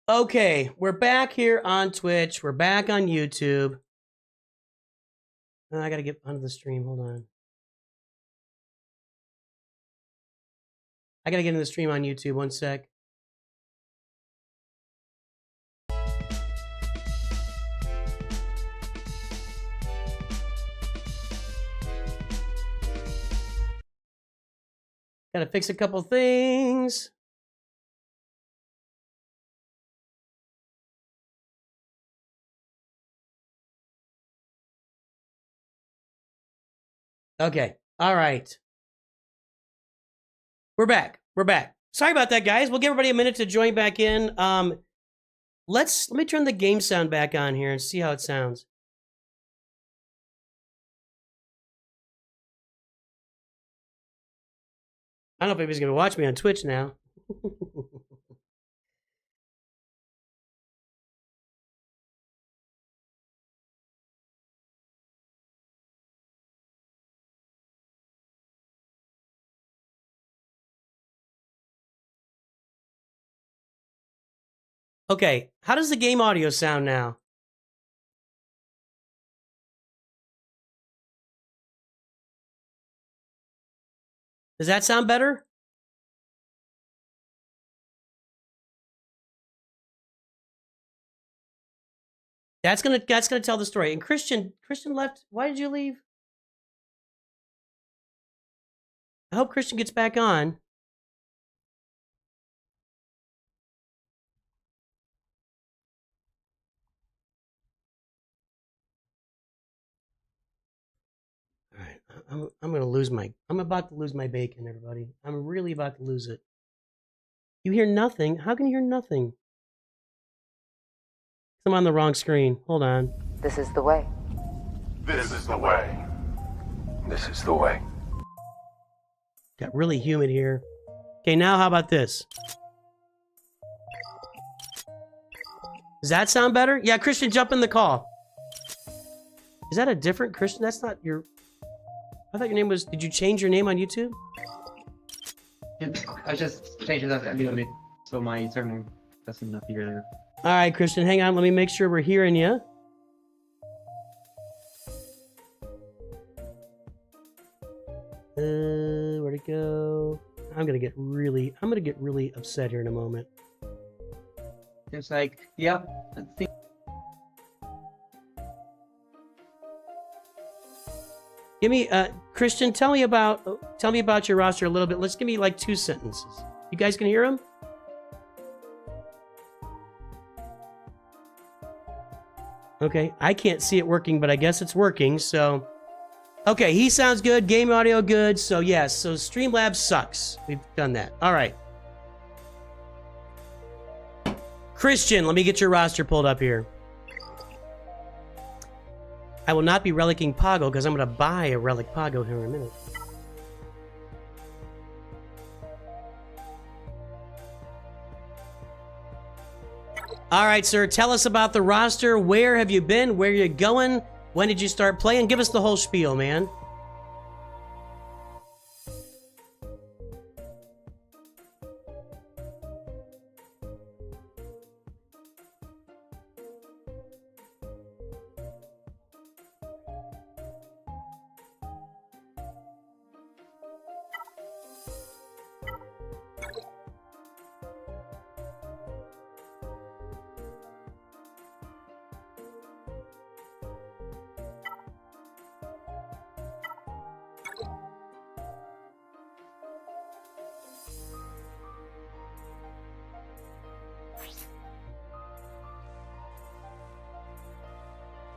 Okay, we're back here on Twitch. We're back on YouTube. I gotta get onto the stream. Hold on. I gotta get into the stream on YouTube. One sec. Gotta fix a couple things. Okay. All right. We're back. We're back. Sorry about that, guys. We'll give everybody a minute to join back in. Let me turn the game sound back on here and see how it sounds. I don't know if anybody's gonna watch me on Twitch now. Okay, how does the game audio sound now? Does that sound better? That's gonna tell the story. And Christian left. Why did you leave? I hope Christian gets back on. All right, I'm gonna lose my. I'm about to lose my bacon, everybody. I'm really about to lose it. You hear nothing? How can you hear nothing? I'm on the wrong screen. Hold on. This is the way. This is the way. This is the way. Got really humid here. Okay, now how about this? Does that sound better? Yeah, Christian, jump in the call. Is that a different Christian? That's not your... I thought your name was... Did you change your name on YouTube? Yeah, I just changed it up a little bit, so my surname doesn't appear there. All right, Christian, hang on. Let me make sure we're hearing you. Where'd it go? I'm gonna get really upset here in a moment. Seems like, yeah, I think. Give me, Christian. Tell me about your roster a little bit. Let's give me like 2 sentences. You guys can hear him? Okay, I can't see it working, but I guess it's working. So, okay, he sounds good. Game audio good. So yes, so Streamlabs sucks. We've done that. All right. Christian, let me get your roster pulled up here. I will not be relicking Pago because I'm going to buy a relic Pago here in a minute. All right, sir. Tell us about the roster. Where have you been? Where are you going? When did you start playing? Give us the whole spiel, man.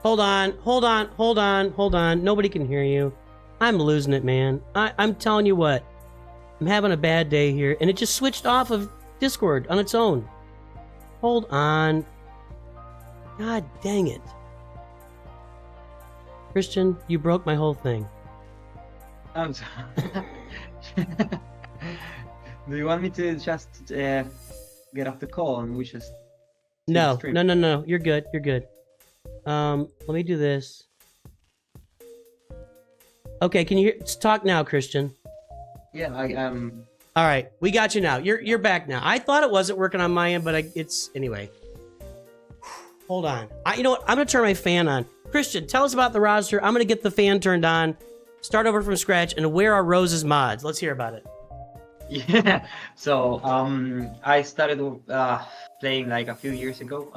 Hold on. Nobody can hear you. I'm losing it, man. I'm telling you what. I'm having a bad day here, and it just switched off of Discord on its own. Hold on. God dang it. Christian, you broke my whole thing. I'm sorry. Do you want me to just get off the call and we just... No. You're good. Let me do this. Okay, can you talk now, Christian? Yeah, All right, we got you now. You're back now. I thought it wasn't working on my end, but it's anyway. Hold on. You know what? I'm gonna turn my fan on. Christian, tell us about the roster. I'm gonna get the fan turned on, start over from scratch, and where are Rose's mods? Let's hear about it. Yeah. So I started playing like a few years ago.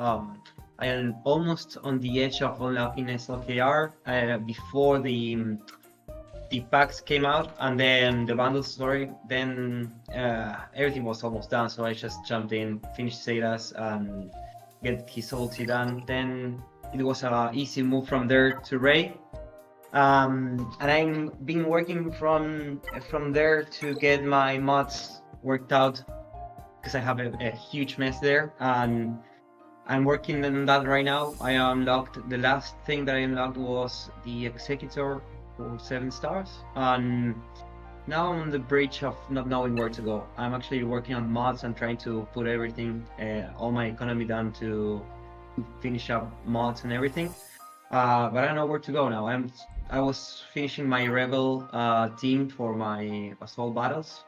I am almost on the edge of unlocking SWGOH before the packs came out, and then the bundles, then everything was almost done, so I just jumped in, finished Zetas, and get his ulti done. Then it was an easy move from there to Ray, and I've been working from there to get my mods worked out, because I have a huge mess there, and I'm working on that right now. I unlocked, the last thing that I unlocked was the Executor for 7 stars, and now I'm on the bridge of not knowing where to go. I'm actually working on mods and trying to put everything, all my economy done to finish up mods and everything, but I don't know where to go now. I was finishing my Rebel team for my assault battles,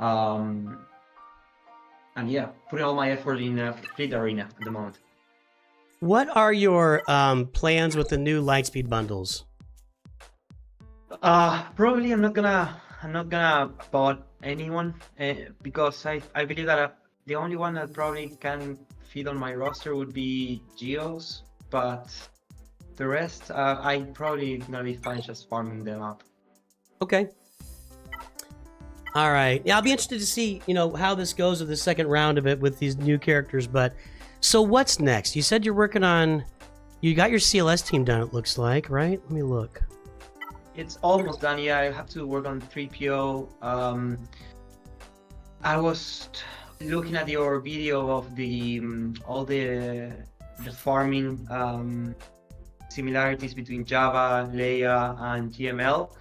and yeah, putting all my effort in Fleet Arena at the moment. What are your plans with the new Lightspeed bundles? Probably I'm not gonna bot anyone, because I believe that the only one that probably can fit on my roster would be Geos, but the rest I probably gonna be fine just farming them up. Okay. All right. Yeah, I'll be interested to see, how this goes with the second round of it with these new characters. But so what's next? You said you're working on, you got your CLS team done, it looks like, right? Let me look. It's almost done. Yeah, I have to work on 3PO. I was looking at your video of the all the farming similarities between Java, Leia, and GML.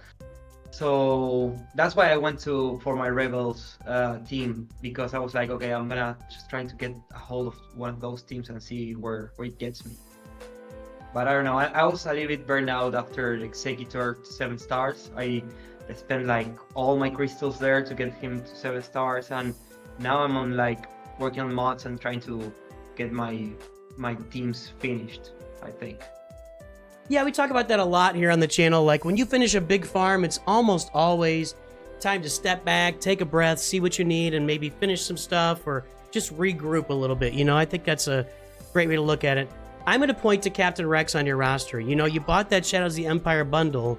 So that's why I went for my Rebels team, because I was like, okay, I'm gonna just trying to get a hold of one of those teams and see where it gets me. But I don't know, I was a little bit burned out after Executor 7 stars. I spent like all my crystals there to get him to 7 stars, and now I'm on like working on mods and trying to get my teams finished, I think. Yeah, we talk about that a lot here on the channel. Like when you finish a big farm, it's almost always time to step back, take a breath, see what you need, and maybe finish some stuff or just regroup a little bit. I think that's a great way to look at it. I'm going to point to Captain Rex on your roster. You bought that Shadows of the Empire bundle,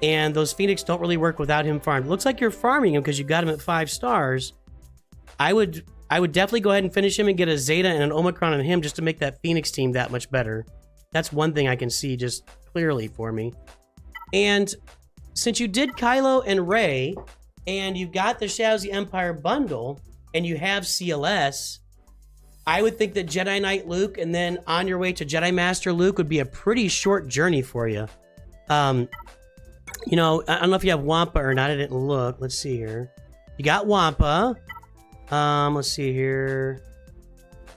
and those Phoenix don't really work without him farmed. It looks like you're farming him because you got him at 5 stars. I would definitely go ahead and finish him and get a Zeta and an Omicron on him just to make that Phoenix team that much better. That's one thing I can see just clearly for me. And since you did Kylo and Rey, and you've got the Shadows of the Empire bundle, and you have CLS, I would think that Jedi Knight Luke and then on your way to Jedi Master Luke would be a pretty short journey for you. I don't know if you have Wampa or not. I didn't look. Let's see here. You got Wampa. Let's see here.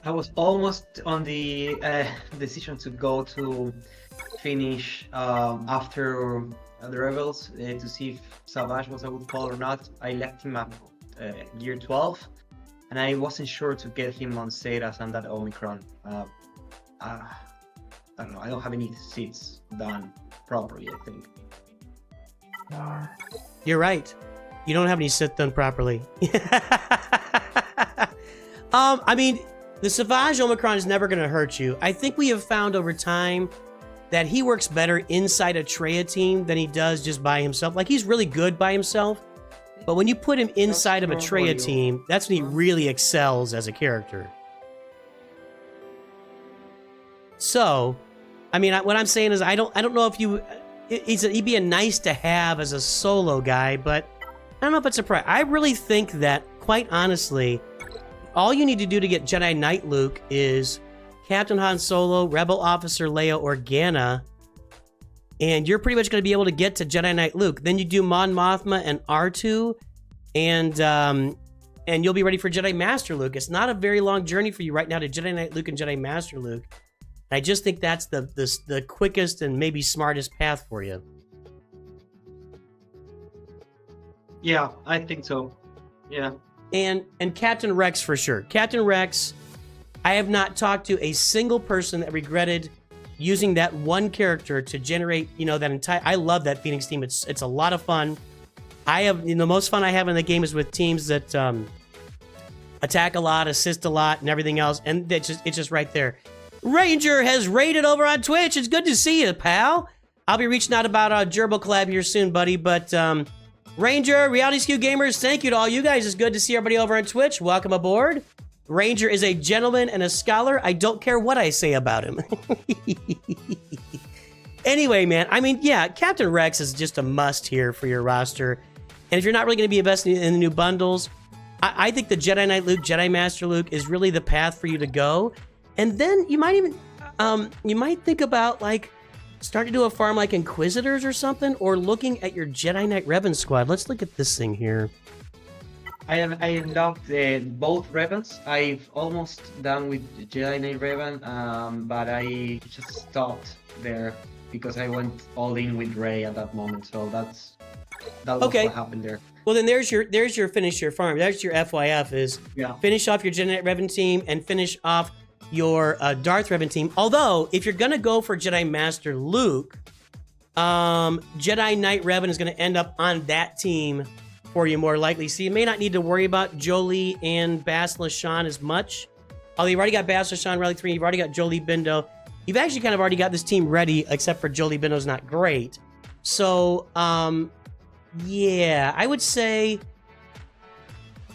I was almost on the decision to go to finish after the Rebels to see if Savage was a good call or not. I left him at gear 12, and I wasn't sure to get him on Zetas and that Omicron. I don't know, I don't have any seats done properly, I think. You're right. You don't have any sit done properly. I mean, the Savage Omicron is never going to hurt you. I think we have found over time that he works better inside a Traya team than he does just by himself. Like, he's really good by himself, but when you put him inside of a Traya team, that's when he really excels as a character. So, I mean, what I'm saying is I don't know if he'd be a nice to have as a solo guy, but I don't know if it's a prize. I really think that, quite honestly, all you need to do to get Jedi Knight Luke is Captain Han Solo, Rebel Officer Leia Organa, and you're pretty much going to be able to get to Jedi Knight Luke. Then you do Mon Mothma and R2, and you'll be ready for Jedi Master Luke. It's not a very long journey for you right now to Jedi Knight Luke and Jedi Master Luke. I just think that's the quickest and maybe smartest path for you. Yeah, I think so. Yeah. And Captain Rex for sure. Captain Rex, I have not talked to a single person that regretted using that one character to generate, that entire. I love that Phoenix team. It's a lot of fun. I have, the most fun I have in the game is with teams that attack a lot, assist a lot, and everything else. And it's just right there. Ranger has raided over on Twitch. It's good to see you, pal. I'll be reaching out about a Gerbil collab here soon, buddy. But Ranger, Reality Skew Gamers, thank you to all you guys. It's good to see everybody over on Twitch. Welcome aboard. Ranger is a gentleman and a scholar. I don't care what I say about him. Anyway, man, I mean, yeah, Captain Rex is just a must here for your roster. And if you're not really going to be investing in the new bundles, I think the Jedi Knight Luke, Jedi Master Luke is really the path for you to go. And then you might even, you might think about like starting to do a farm like Inquisitors or something, or looking at your Jedi Knight Revan squad. Let's look at this thing here. I loved both Ravens. I've almost done with Jedi Knight Raven, but I just stopped there because I went all in with Rey at that moment. So that was okay. What happened there. Well, then there's your finish your farm. There's your FYF is finish off your Jedi Knight Revan team and finish off your Darth Revan team. Although, if you're gonna go for Jedi Master Luke, Jedi Knight Revan is gonna end up on that team for you more likely. So you may not need to worry about Jolie and Bastila Shan as much. Although you've already got Bastila Shan Relic 3, you've already got Jolie Bindo. You've actually kind of already got this team ready, except for Jolie Bindo's not great. So, yeah, I would say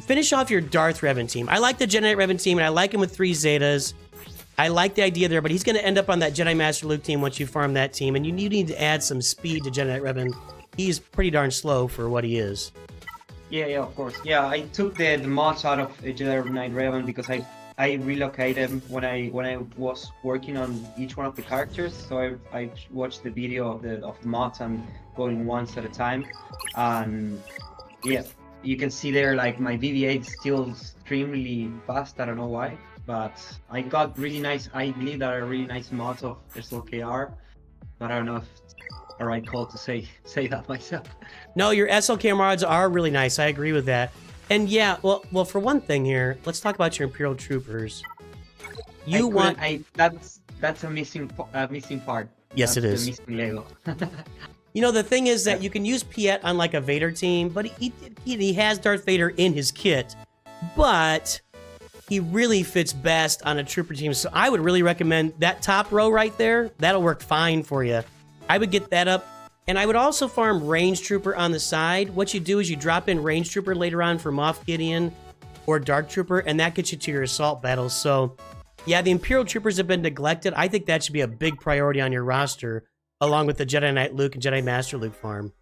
finish off your Darth Revan team. I like the Jedi Knight Revan team, and I like him with 3 Zetas. I like the idea there, but he's going to end up on that Jedi Master Luke team once you farm that team, and you need to add some speed to Jedi Knight Revan. He's pretty darn slow for what he is. Yeah, of course. Yeah, I took the mods out of Jedi Knight Raven because I relocated them when I was working on each one of the characters. So I watched the video of the mods and going once at a time. And yeah, you can see there like my BB-8 is still extremely fast. I don't know why, but I got really nice. I believe that are really nice mods of SLKR, but I don't know if a right call to say that myself. No, your SLK mods are really nice. I agree with that. And yeah, well, for one thing here, let's talk about your Imperial Troopers. That's a missing part. Yes, it is. The missing Lego. The thing is that you can use Piet on like a Vader team, but he has Darth Vader in his kit, but he really fits best on a trooper team. So I would really recommend that top row right there. That'll work fine for you. I would get that up. And I would also farm Range Trooper on the side. What you do is you drop in Range Trooper later on for Moff Gideon or Dark Trooper, and that gets you to your assault battles. So, yeah, the Imperial Troopers have been neglected. I think that should be a big priority on your roster, along with the Jedi Knight Luke and Jedi Master Luke farm.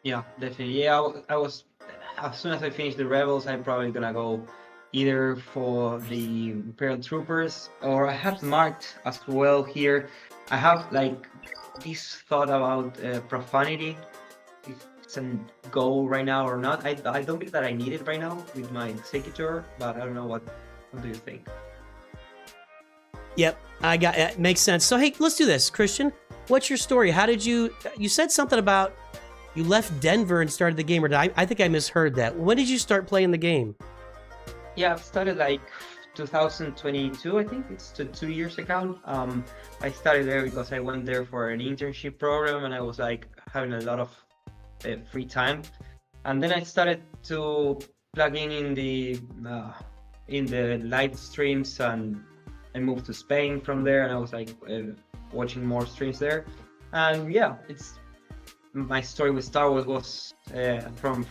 Yeah, definitely. Yeah, I was as soon as I finish the Rebels, I'm probably gonna go either for the Imperial Troopers, or I have marked as well here. I have like this thought about profanity, if it's a go right now or not. I don't believe that I need it right now with my Executor, but I don't know what do you think? Yep, it makes sense. So hey, let's do this. Christian, what's your story? How did you said something about you left Denver and started the game, or I think I misheard that. When did you start playing the game? Yeah, I've started like 2022, I think it's 2 years ago. I started there because I went there for an internship program, and I was like having a lot of free time. And then I started to plug in the live streams, and I moved to Spain from there, and I was like watching more streams there. And yeah, my story with Star Wars was from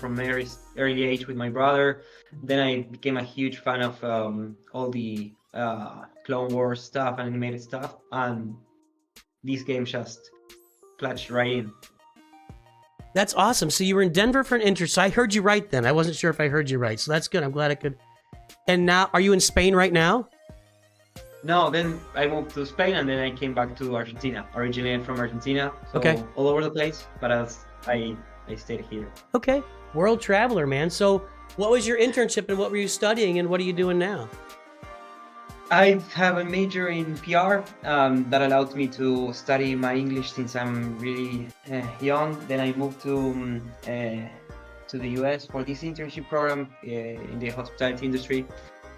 early age with my brother. Then I became a huge fan of all the Clone Wars stuff, animated stuff, and these games just clutched right in. That's awesome. So you were in Denver for an intern. So I heard you right then. I wasn't sure if I heard you right. So that's good. I'm glad I could. And now, are you in Spain right now? No, then I moved to Spain, and then I came back to Argentina. Originally I'm from Argentina, so okay. All over the place, but I stayed here. Okay, world traveler, man. So what was your internship, and what were you studying, and what are you doing now? I have a major in PR that allowed me to study my English since I'm really young. Then I moved to to the US for this internship program in the hospitality industry.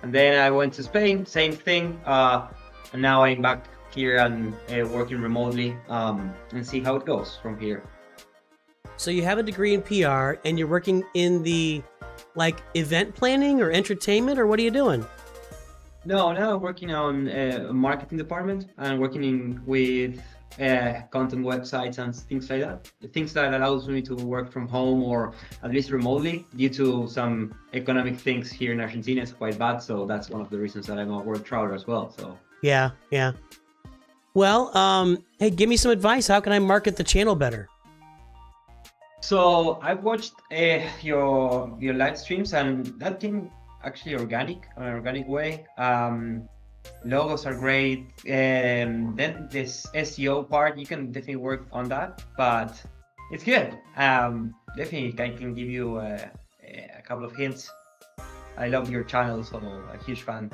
And then I went to Spain, same thing. And now I'm back here and working remotely and see how it goes from here. So you have a degree in PR and you're working in the like event planning or entertainment, or what are you doing? No, now I'm working on marketing department and working with content websites and things like that. Things that allows me to work from home or at least remotely due to some economic things here in Argentina is quite bad. So that's one of the reasons that I'm a world traveler as well. So yeah. Well, hey, give me some advice. How can I market the channel better? So I've watched your live streams and that came actually an organic way. Logos are great, and then this SEO part, you can definitely work on that, but it's good. Definitely I can give you a couple of hints. I love your channel, so a huge fan.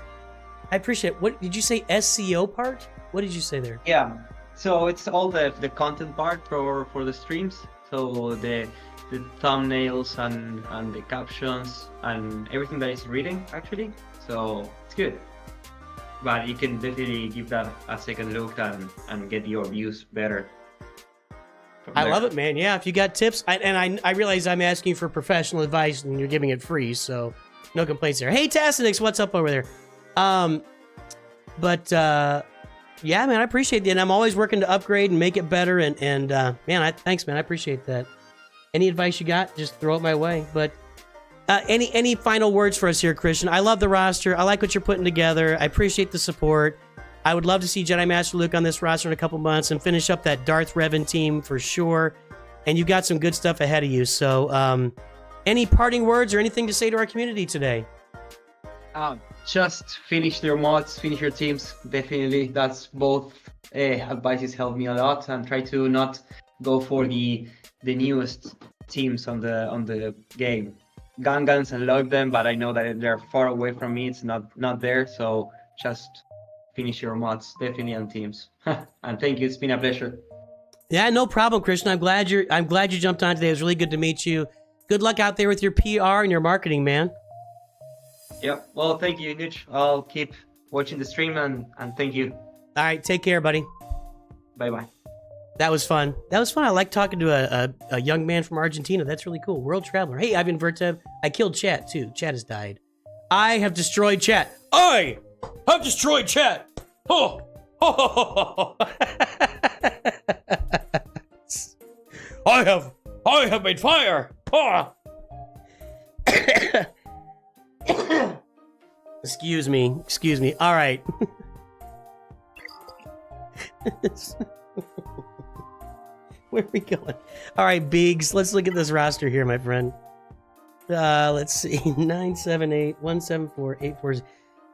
I appreciate it. What did you say, SEO part? What did you say there? Yeah, so it's all the content part for the streams. So the thumbnails and the captions and everything that is reading actually. So it's good. But you can definitely give that a second look and get your views better. I love it, man. Yeah, if you got tips, I realize I'm asking you for professional advice and you're giving it free, so no complaints there. Hey, Tassinix, what's up over there? Yeah, man, I appreciate that. And I'm always working to upgrade and make it better. And man, thanks, man. I appreciate that. Any advice you got, just throw it my way. But any final words for us here, Christian? I love the roster. I like what you're putting together. I appreciate the support. I would love to see Jedi Master Luke on this roster in a couple months and finish up that Darth Revan team for sure. And you've got some good stuff ahead of you. So any parting words or anything to say to our community today? Just finish your mods, finish your teams. Definitely, that's both advices help me a lot. And try to not go for the newest teams on the game. Gungans and love them, but I know that they're far away from me. It's not there. So just finish your mods, definitely on teams. And thank you. It's been a pleasure. Yeah, no problem, Christian. I'm glad you jumped on today. It was really good to meet you. Good luck out there with your PR and your marketing, man. Yep. Well, thank you, NOOCH. I'll keep watching the stream and thank you. All right, take care, buddy. Bye-bye. That was fun. I like talking to a young man from Argentina. That's really cool. World traveler. Hey, Ivan Vertev. I killed Chat, too. Chat has died. I have destroyed Chat. I have destroyed Chat. Oh. I have made fire. Oh. Excuse me. All right. Where are we going? All right, Biggs. Let's look at this roster here, my friend. Let's see. 978-174-84.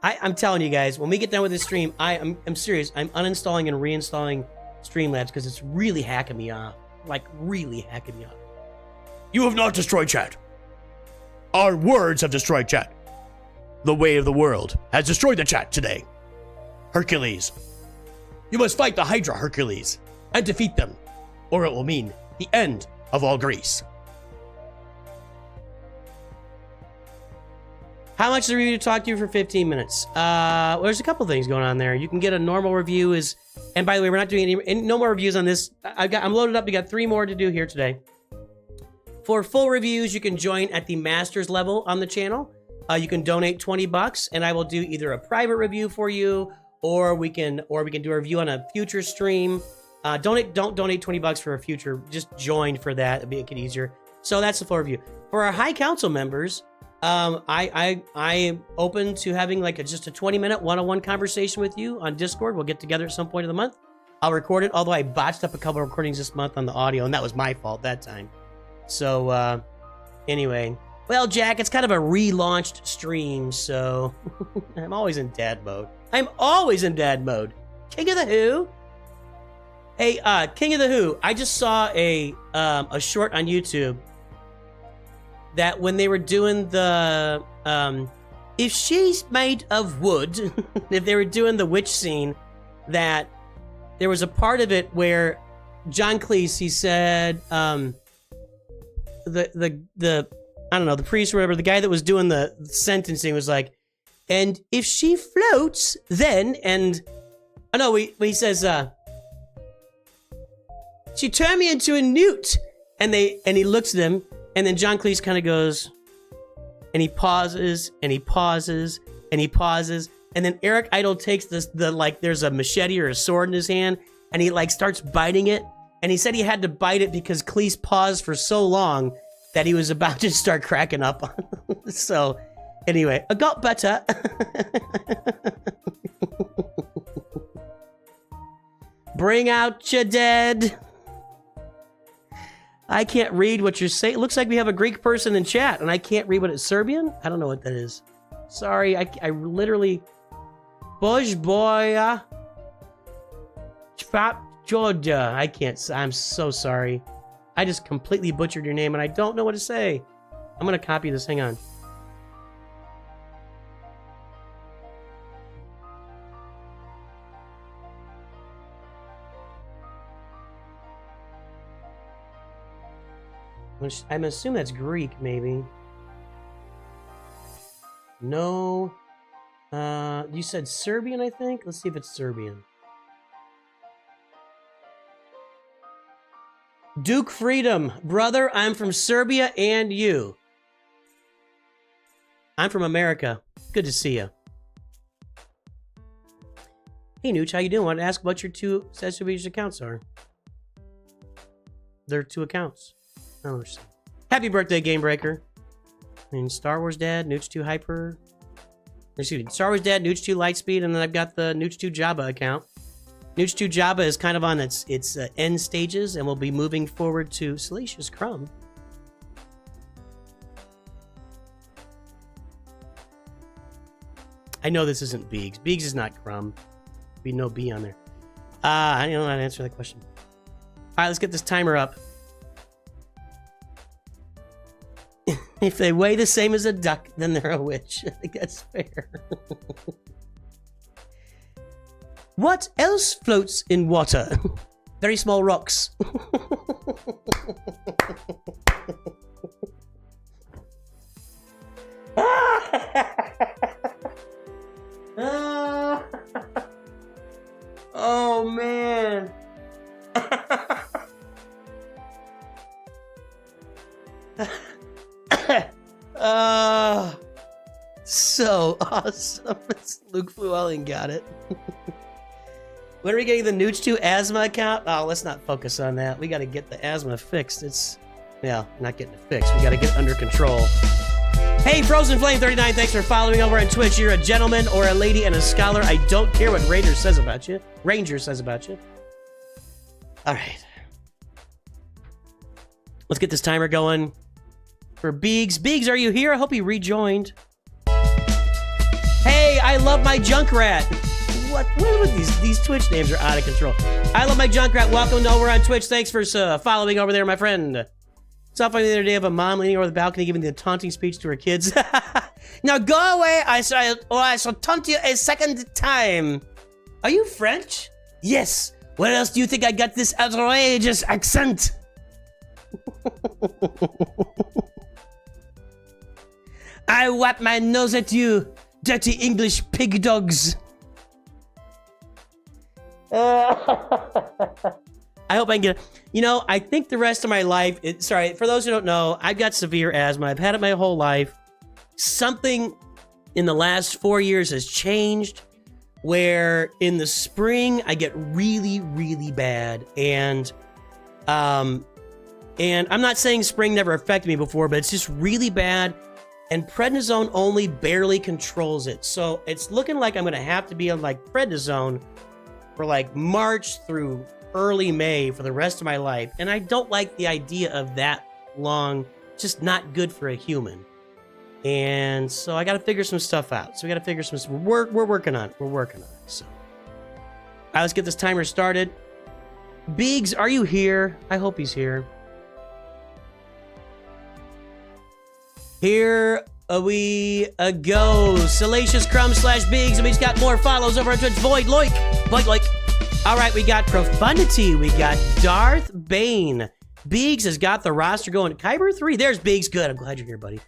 I'm telling you guys, when we get done with this stream, I'm serious. I'm uninstalling and reinstalling Streamlabs because it's really hacking me off. Like, really hacking me off. You have not destroyed Chat. Our words have destroyed Chat. The way of the world has destroyed the Chat today. Hercules. You must fight the Hydra, Hercules, and defeat them, or it will mean the end of all Greece. How much is the review to talk to you for 15 minutes? Well, there's a couple things going on there. You can get a normal review and by the way, we're not doing no more reviews on this. I'm loaded up. We got 3 more to do here today. For full reviews, you can join at the Masters level on the channel. You can donate $20 and I will do either a private review for you or we can do a review on a future stream. Don't donate $20 for a future. Just join for that. It'll make it easier. So that's the full review. For our High Council members, I am open to having like just a 20-minute one-on-one conversation with you on Discord. We'll get together at some point of the month. I'll record it, although I botched up a couple of recordings this month on the audio, and that was my fault that time. So, anyway. Well, Jack, it's kind of a relaunched stream, so I'm always in dad mode. King of the Who? Hey, King of the Who, I just saw a short on YouTube that when they were doing the, if she's made of wood, if they were doing the witch scene, that there was a part of it where John Cleese, he said, the I don't know, the priest or whatever, the guy that was doing the sentencing was like, and if she floats, then, and, oh no, he says, she turned me into a newt. And he looks at him, and then John Cleese kind of goes, and he pauses, and he pauses, and he pauses, and then Eric Idle takes there's a machete or a sword in his hand, and he like starts biting it, and he said he had to bite it because Cleese paused for so long that he was about to start cracking up on him. So, anyway, I got better. Bring out your dead. I can't read what you're saying. It looks like we have a Greek person in chat, and I can't read what it's Serbian. I don't know what that is. Sorry, I literally... Bojboja... Georgia. I can't... I'm so sorry. I just completely butchered your name, and I don't know what to say. I'm going to copy this. Hang on. I'm assuming that's Greek, maybe. No. You said Serbian, I think? Let's see if it's Serbian. Duke Freedom. Brother, I'm from Serbia and you. I'm from America. Good to see you. Hey, Nooch, how you doing? I want to ask what your two SWGOH accounts are. There are 2 accounts. Oh, happy birthday, Game Breaker. And Star Wars Dad, Nooch 2 Hyper. Excuse me, Star Wars Dad, Nooch 2 Lightspeed, and then I've got the Nooch 2 Jabba account. Nooch 2 Jabba is kind of on its end stages, and we'll be moving forward to Salacious Crumb. I know this isn't Biggs. Biggs is not Crumb. There'd be no B on there. I don't know how to answer that question. All right, let's get this timer up. If they weigh the same as a duck, then they're a witch. I think that's fair. What else floats in water? Very small rocks. Oh, man. So awesome. Luke Llewellyn got it. When are we getting the Nooch 2 asthma account? Oh, let's not focus on that. We got to get the asthma fixed. Yeah, not getting it fixed. We got to get it under control. Hey, Frozen Flame 39, thanks for following over on Twitch. You're a gentleman or a lady and a scholar. I don't care what Ranger says about you. All right. Let's get this timer going for Biggs. Biggs, are you here? I hope he rejoined. Hey, I love my Junkrat. What with these Twitch names are out of control. I love my Junkrat. Welcome over on Twitch. Thanks for following over there, my friend. Saw funny the other day of a mom leaning over the balcony giving the taunting speech to her kids. Now go away, I shall taunt you a second time. Are you French? Yes. Where else do you think I got this outrageous accent? I wipe my nose at you, dirty English pig dogs. I hope I can get it. You know, I think the rest of my life, sorry, for those who don't know, I've got severe asthma. I've had it my whole life. Something in the last 4 years has changed where in the spring I get really, really bad. And I'm not saying spring never affected me before, but it's just really bad. And prednisone only barely controls it. So it's looking like I'm going to have to be on like prednisone for like March through early May for the rest of my life. And I don't like the idea of that long. It's just not good for a human. And so I got to figure some stuff out. So we got to figure some, we're working on it. We're working on it. So, all right, let's get this timer started. Biggs, are you here? I hope he's here. Here we go. Salacious Crumb / Biggs. And we just got more follows over on Twitch. Void Loik. All right, we got Profundity. We got Darth Bane. Biggs has got the roster going. Kyber 3, there's Biggs. Good, I'm glad you're here, buddy.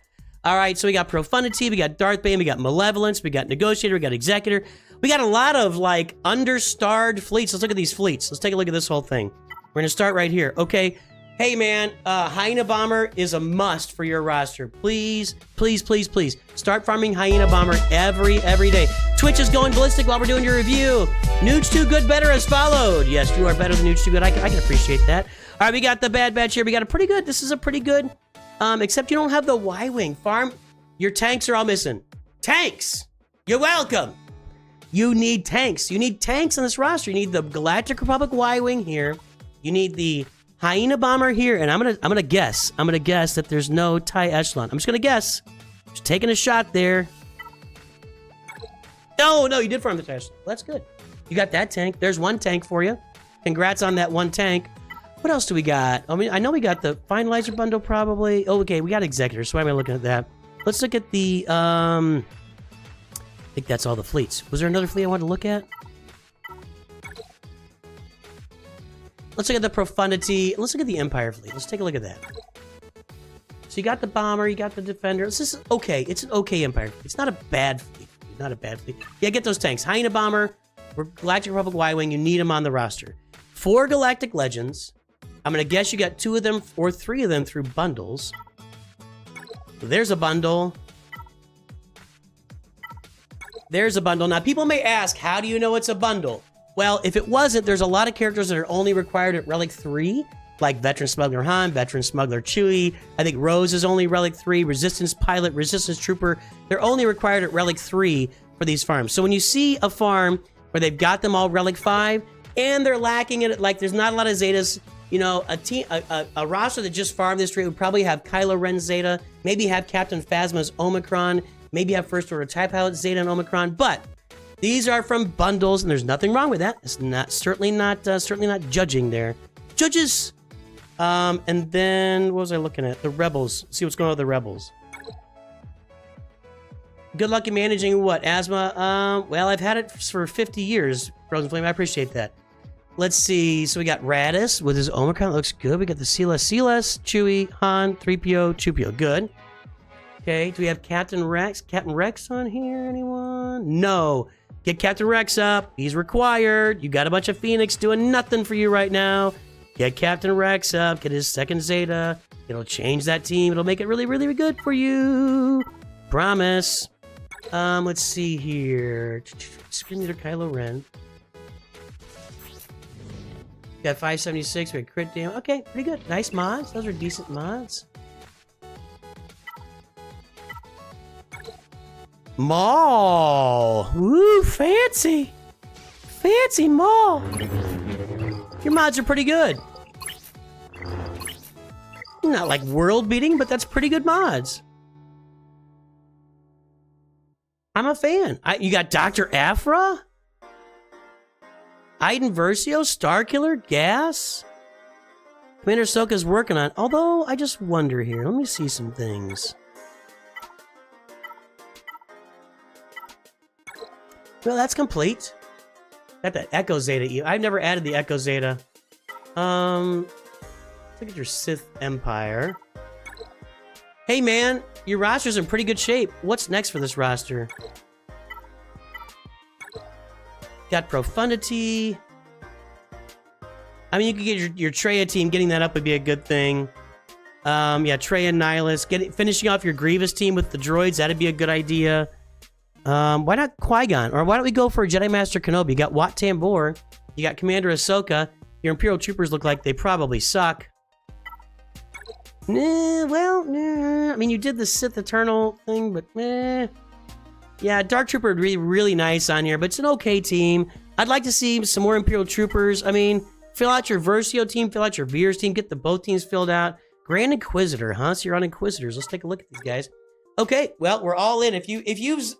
All right, so we got Profundity, we got Darth Bane, we got Malevolence, we got Negotiator, we got Executor. We got a lot of, like, understarred fleets. Let's look at these fleets. Let's take a look at this whole thing. We're going to start right here. Okay. Hey, man, Hyena Bomber is a must for your roster. Please, please, please, please. Start farming Hyena Bomber every day. Twitch is going ballistic while we're doing your review. NOOCH Too Good Better as followed. Yes, you are better than NOOCH Too Good. I can appreciate that. All right, we got the Bad Batch here. We got a pretty good. This is a pretty good. Except you don't have the Y-Wing. Farm, your tanks are all missing. Tanks! You're welcome. You need tanks. You need tanks on this roster. You need the Galactic Republic Y-Wing here. You need the Hyena Bomber here, and I'm gonna guess that there's no TIE Echelon. I'm just gonna guess. Just taking a shot there. No, you did farm the TIE Echelon. That's good. You got that tank. There's one tank for you. Congrats on that one tank. What else do we got? I mean, I know we got the Finalizer bundle probably. Oh, okay, we got Executor. So why am I looking at that? Let's look at the I think that's all the fleets. Was there another fleet I wanted to look at? Let's look at the Profundity. Let's look at the Empire fleet. Let's take a look at that. So you got the Bomber, you got the Defender. This is okay. It's an okay Empire fleet. It's not a bad fleet. Not a bad fleet. Yeah, get those tanks. Hyena Bomber, Galactic Republic Y-Wing. You need them on the roster. 4 Galactic Legends. I'm going to guess you got 2 of them or 3 of them through bundles. There's a bundle. There's a bundle. Now, people may ask, how do you know it's a bundle? Well, if it wasn't, there's a lot of characters that are only required at Relic 3, like Veteran Smuggler Han, Veteran Smuggler Chewie. I think Rose is only Relic 3, Resistance Pilot, Resistance Trooper. They're only required at Relic 3 for these farms. So when you see a farm where they've got them all Relic 5, and they're lacking in it, like there's not a lot of Zetas, you know, a roster that just farmed this tree would probably have Kylo Ren Zeta, maybe have Captain Phasma's Omicron, maybe have First Order TIE Pilot Zeta and Omicron, but these are from bundles, and there's nothing wrong with that. It's not certainly not judging there. Judges. And then what was I looking at? The Rebels. See what's going on with the Rebels. Good luck in managing what? Asthma? Well, I've had it for 50 years, Frozen Flame. I appreciate that. Let's see. So we got Radis with his Omicron. Looks good. We got the Silas, Chewie, Han, 3PO, 2PO. Good. Okay. Do we have Captain Rex? Captain Rex on here? Anyone? No. Get Captain Rex up. He's required. You got a bunch of Phoenix doing nothing for you right now. Get Captain Rex up. Get his second Zeta. It'll change that team. It'll make it really, really good for you. Promise. Let's see here. Screen leader Kylo Ren. Got 576. We got crit damage. Okay, pretty good. Nice mods. Those are decent mods. Maul. Woo, fancy. Fancy Maul. Your mods are pretty good. Not like world beating, but that's pretty good mods. I'm a fan. You got Dr. Aphra? Iden Versio, Starkiller, Gas? Commander Ahsoka's working on. Although, I just wonder here. Let me see some things. Well, that's complete. Got that Echo Zeta. I've never added the Echo Zeta. Look at your Sith Empire. Hey, man. Your roster's in pretty good shape. What's next for this roster? Got Profundity. I mean, you could get your Traya team. Getting that up would be a good thing. Yeah, Traya, Nihilus. Finishing off your Grievous team with the droids. That'd be a good idea. Why not Qui-Gon? Or why don't we go for Jedi Master Kenobi? You got Wat Tambor. You got Commander Ahsoka. Your Imperial Troopers look like they probably suck. Nah. I mean, you did the Sith Eternal thing, but nah. Yeah, Dark Trooper would be really nice on here, but it's an okay team. I'd like to see some more Imperial Troopers. I mean, fill out your Versio team, fill out your Veers team, get the both teams filled out. Grand Inquisitor, huh? So you're on Inquisitors. Let's take a look at these guys. Okay, well, we're all in. If you've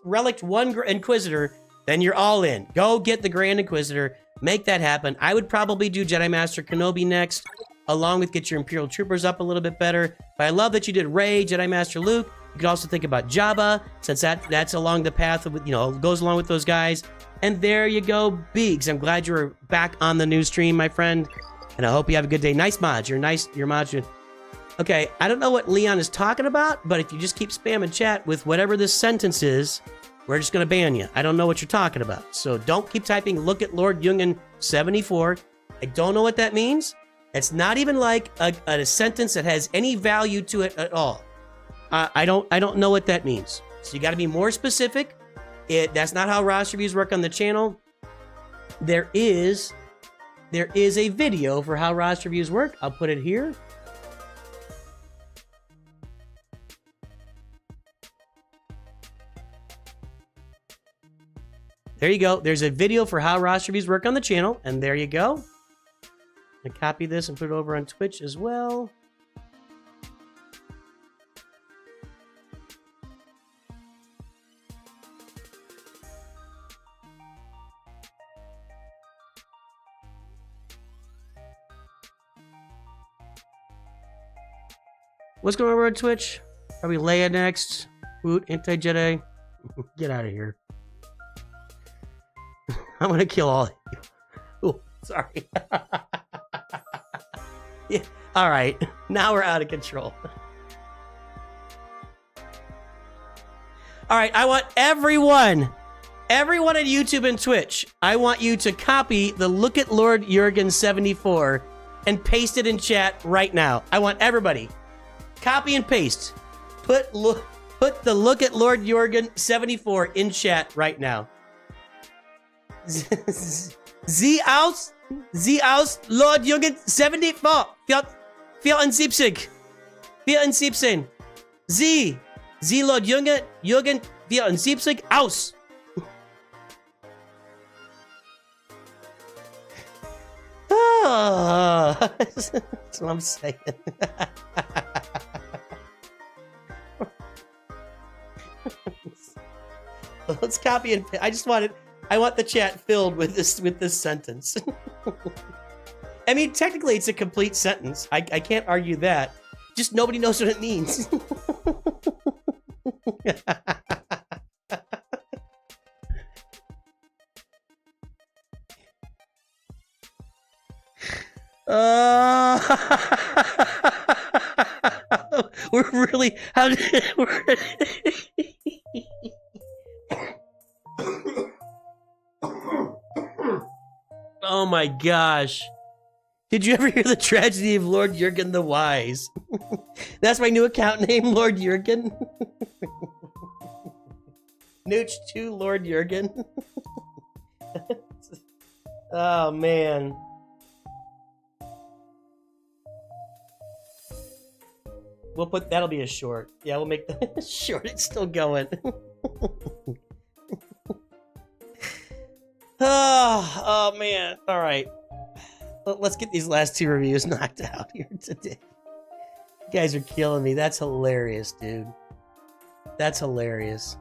reliced one Inquisitor, then you're all in. Go get the Grand Inquisitor. Make that happen. I would probably do Jedi Master Kenobi next, along with get your Imperial Troopers up a little bit better. But I love that you did Rey, Jedi Master Luke. You could also think about Jabba, since that's along the path of, goes along with those guys. And there you go, Biggs. I'm glad you were back on the news stream, my friend. And I hope you have a good day. Nice mods. You're nice. Your mods. Okay, I don't know what Leon is talking about, but if you just keep spamming chat with whatever this sentence is, we're just going to ban you. I don't know what you're talking about. So don't keep typing, look at Lord Jungen 74. I don't know what that means. It's not even like a sentence that has any value to it at all. I don't know what that means. So you got to be more specific. That's not how roster reviews work on the channel. There is a video for how roster reviews work. I'll put it here. There you go. There's a video for how roster reviews work on the channel, and there you go. I copy this and put it over on Twitch as well. What's going on over on Twitch? Probably Leia next. Woot, Anti-Jedi. Get out of here. I'm gonna kill all of you. Oh, sorry. Yeah. All right. Now we're out of control. All right. I want everyone on YouTube and Twitch, I want you to copy the Look at Lord Jurgen 74 and paste it in chat right now. I want everybody. Copy and paste. Put the Look at Lord Jurgen 74 in chat right now. Sie aus Lord Jürgen 74. 74. 74. Sie Lord Jürgen 74 aus. Oh, that's what I'm saying. Let's copy and I want the chat filled with this sentence. I mean, technically it's a complete sentence. I can't argue that. Just nobody knows what it means. We're really Oh my gosh. Did you ever hear the tragedy of Lord Jurgen the Wise? That's my new account name, Lord Jurgen. Nooch 2 Lord Jurgen. Oh man. We'll put, that'll be a short. Yeah, we'll make the short. It's still going. Oh man. All right. Let's get these last two reviews knocked out here today. You guys are killing me. That's hilarious, dude. That's hilarious.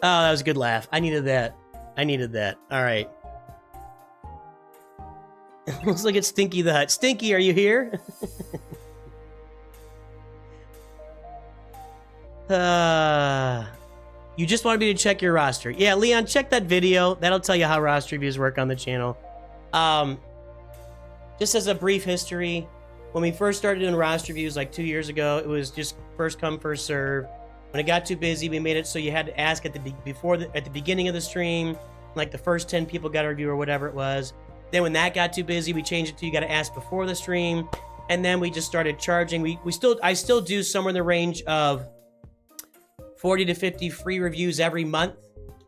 Oh, that was a good laugh. I needed that. All right. Looks like it's Stinky the Hut. Stinky, are you here? You just wanted me to check your roster. Yeah, Leon, check that video. That'll tell you how roster reviews work on the channel. Just as a brief history, when we first started doing roster reviews like 2 years ago, it was just first come, first serve. When it got too busy, we made it so you had to ask at the beginning of the stream, like the first 10 people got a review or whatever it was. Then when that got too busy, we changed it to you got to ask before the stream, and then we just started charging. I still do somewhere in the range of 40 to 50 free reviews every month,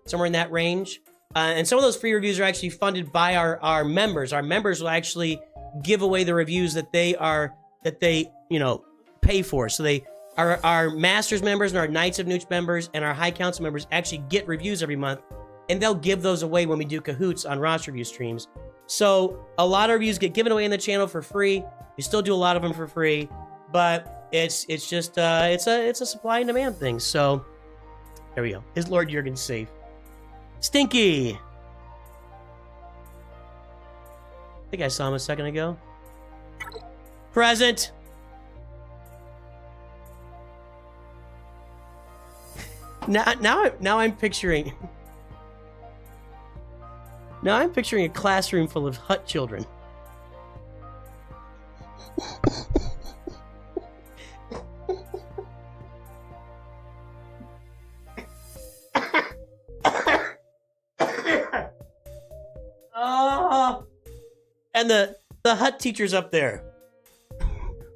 somewhere in that range. And some of those free reviews are actually funded by our members. Our members will actually give away the reviews that they pay for. So our Masters members and our Knights of NOOCH members and our High Council members actually get reviews every month, and they'll give those away when we do Kahoots on roster review streams. So a lot of reviews get given away in the channel for free. We still do a lot of them for free, but it's just it's a supply and demand thing. So there we go. Is Lord Jurgen safe? Stinky. I think I saw him a second ago. Present. Now I'm picturing. Now I'm picturing a classroom full of hut children. Oh, and the hut teacher's up there.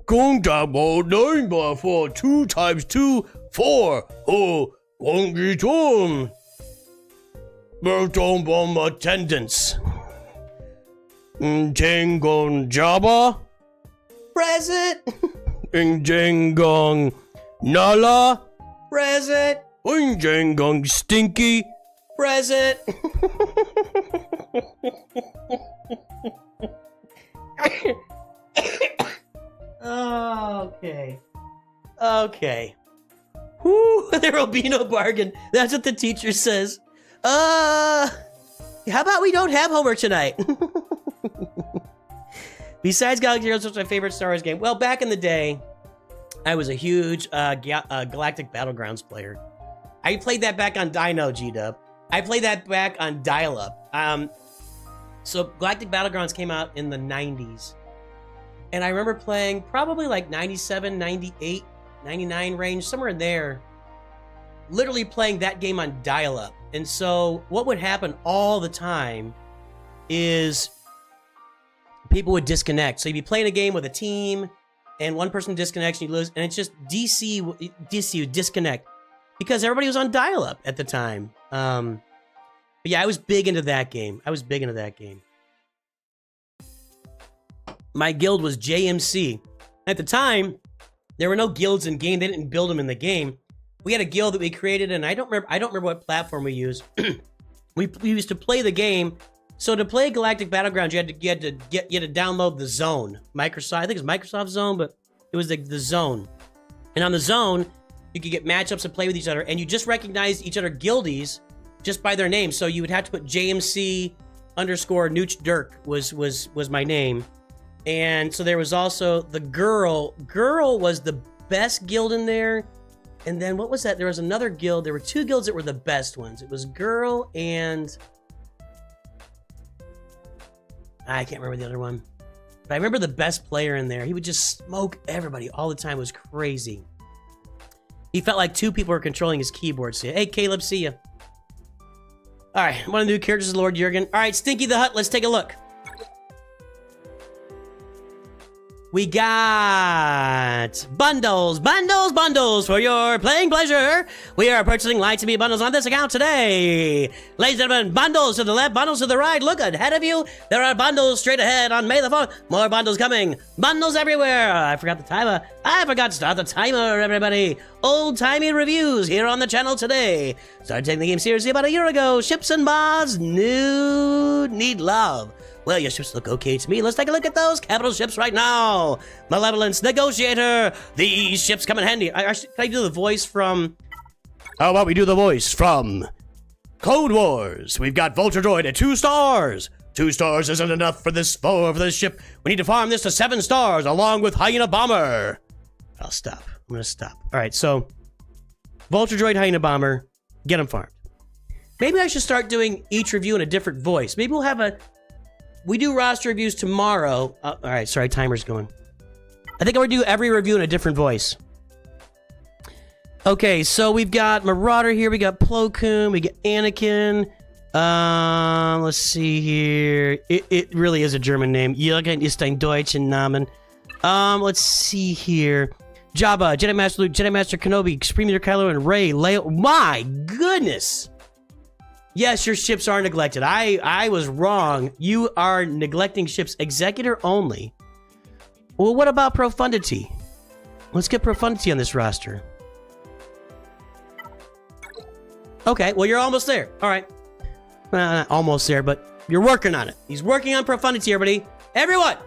Gong double 9 by 4, 2 times 2, 4. Oh, Gongi Tom. Bertom bomb attendance. Jengong Jabba. Present. Jengong Nala. Present. Jengong Stinky. Present. Okay. Okay. Whoo, there will be no bargain. That's what the teacher says. How about we don't have homework tonight? Besides Galaxy Heroes, what's my favorite Star Wars game? Well, back in the day, I was a huge Galactic Battlegrounds player. I played that back on Dino, G-Dub. I played that back on dial-up. So Galactic Battlegrounds came out in the 90s. And I remember playing probably like 97, 98, 99 range, somewhere in there. Literally playing that game on dial-up. And so what would happen all the time is people would disconnect. So you'd be playing a game with a team and one person disconnects and you lose. And it's just DC disconnect. Because everybody was on dial-up at the time. But yeah, I was big into that game. My guild was JMC. At the time, there were no guilds in game. They didn't build them in the game. We had a guild that we created, and I don't remember what platform we used. we used to play the game. So to play Galactic Battlegrounds, you had to download the Zone. Microsoft, I think it's Microsoft Zone, but it was the Zone. And on the Zone, you could get matchups and play with each other, and you just recognize each other guildies just by their name. So you would have to put JMC _ NOOCH Dirk was my name. And so there was also the Girl. Girl was the best guild in there. And then what was that? There was another guild. There were two guilds that were the best ones. It was Girl and I can't remember the other one. But I remember the best player in there. He would just smoke everybody all the time. It was crazy. He felt like two people were controlling his keyboard. So, hey, Caleb, see ya. All right, one of the new characters is Lord Jurgen. All right, Stinky the Hut, let's take a look. We got bundles for your playing pleasure. We are purchasing Light to Me bundles on this account today. Ladies and gentlemen, bundles to the left, bundles to the right. Look ahead of you. There are bundles straight ahead on May the 4th. More bundles coming. Bundles everywhere. I forgot the timer. I forgot to start the timer, everybody. Old-timey reviews here on the channel today. Started taking the game seriously about a year ago. Ships and mods need love. Well, your ships look okay to me. Let's take a look at those capital ships right now. Malevolence, Negotiator. These ships come in handy. Can I do the voice from... How about we do the voice from Code Wars? We've got Vulture Droid at 2 stars. 2 stars isn't enough for this ship. We need to farm this to 7 stars along with Hyena Bomber. I'll stop. I'm going to stop. All right, so Vulture Droid, Hyena Bomber, get them farmed. Maybe I should start doing each review in a different voice. Maybe we'll have a... We do roster reviews tomorrow. All right, sorry, timer's going. I think I'm going to do every review in a different voice. Okay, so we've got Marauder here. We got Plo Koon. We got Anakin. Let's see here. It really is a German name. Jürgen ist ein deutschen Namen. Let's see here. Jabba, Jedi Master Luke, Jedi Master Kenobi, Supreme Leader Kylo, and Rey. Leo. My goodness. Yes, your ships are neglected. I was wrong. You are neglecting ships. Executor only. Well, what about Profundity? Let's get Profundity on this roster. Okay, well, you're almost there. All right. Well, not almost there, but you're working on it. He's working on Profundity, everybody. Everyone!